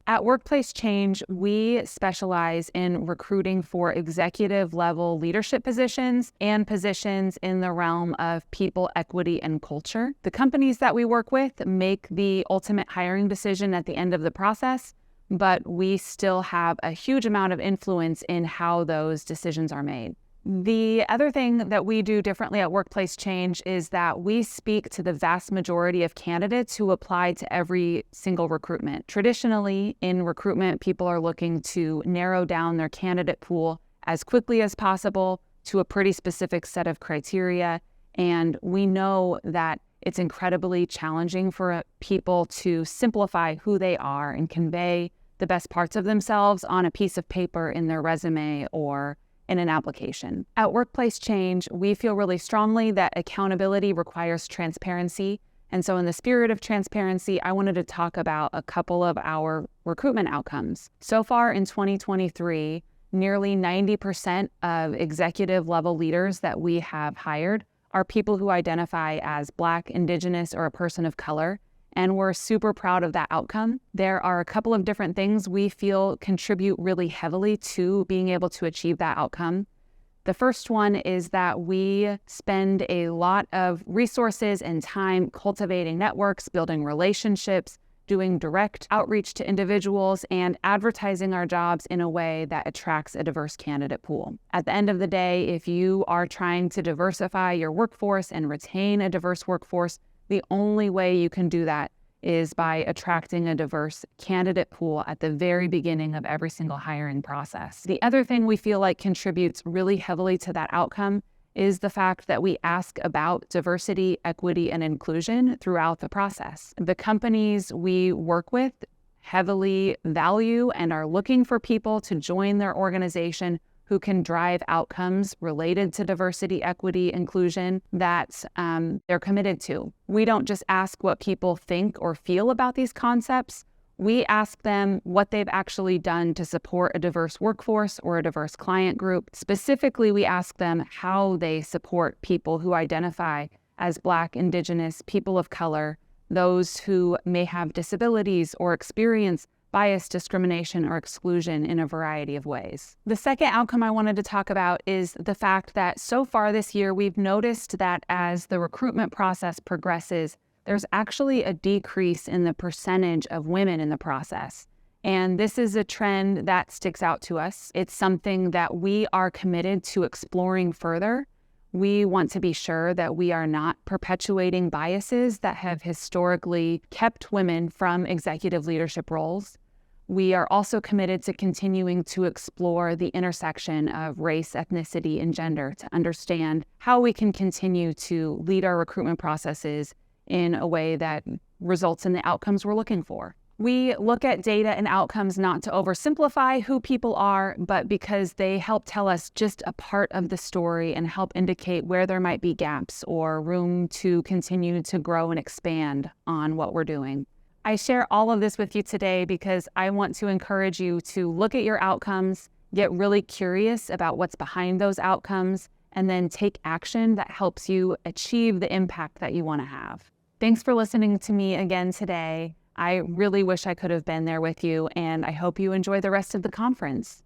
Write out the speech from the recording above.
At Workplace Change, we specialize in recruiting for executive level leadership positions and positions in the realm of people, equity, and culture. The companies that we work with make the ultimate hiring decision at the end of the process, but we still have a huge amount of influence in how those decisions are made. The other thing that we do differently at Workplace Change is that we speak to the vast majority of candidates who apply to every single recruitment. Traditionally, in recruitment, people are looking to narrow down their candidate pool as quickly as possible to a pretty specific set of criteria. And we know that it's incredibly challenging for people to simplify who they are and convey the best parts of themselves on a piece of paper in their resume or in an application. At Workplace Change, we feel really strongly that accountability requires transparency. And so in the spirit of transparency, I wanted to talk about a couple of our recruitment outcomes. So far in 2023, nearly 90% of executive level leaders that we have hired are people who identify as Black, Indigenous, or a person of color. And we're super proud of that outcome. There are a couple of different things we feel contribute really heavily to being able to achieve that outcome. The first one is that we spend a lot of resources and time cultivating networks, building relationships, doing direct outreach to individuals, and advertising our jobs in a way that attracts a diverse candidate pool. At the end of the day, if you are trying to diversify your workforce and retain a diverse workforce, the only way you can do that is by attracting a diverse candidate pool at the very beginning of every single hiring process. The other thing we feel like contributes really heavily to that outcome is the fact that we ask about diversity, equity, and inclusion throughout the process. The companies we work with heavily value and are looking for people to join their organization who can drive outcomes related to diversity, equity, inclusion that they're committed to. We don't just ask what people think or feel about these concepts. We ask them what they've actually done to support a diverse workforce or a diverse client group. Specifically, we ask them how they support people who identify as Black, Indigenous, people of color, those who may have disabilities or experience bias, discrimination, or exclusion in a variety of ways. The second outcome I wanted to talk about is the fact that so far this year, we've noticed that as the recruitment process progresses, there's actually a decrease in the percentage of women in the process. And this is a trend that sticks out to us. It's something that we are committed to exploring further. We want to be sure that we are not perpetuating biases that have historically kept women from executive leadership roles. We are also committed to continuing to explore the intersection of race, ethnicity, and gender to understand how we can continue to lead our recruitment processes in a way that results in the outcomes we're looking for. We look at data and outcomes not to oversimplify who people are, but because they help tell us just a part of the story and help indicate where there might be gaps or room to continue to grow and expand on what we're doing. I share all of this with you today because I want to encourage you to look at your outcomes, get really curious about what's behind those outcomes, and then take action that helps you achieve the impact that you want to have. Thanks for listening to me again today. I really wish I could have been there with you, and I hope you enjoy the rest of the conference.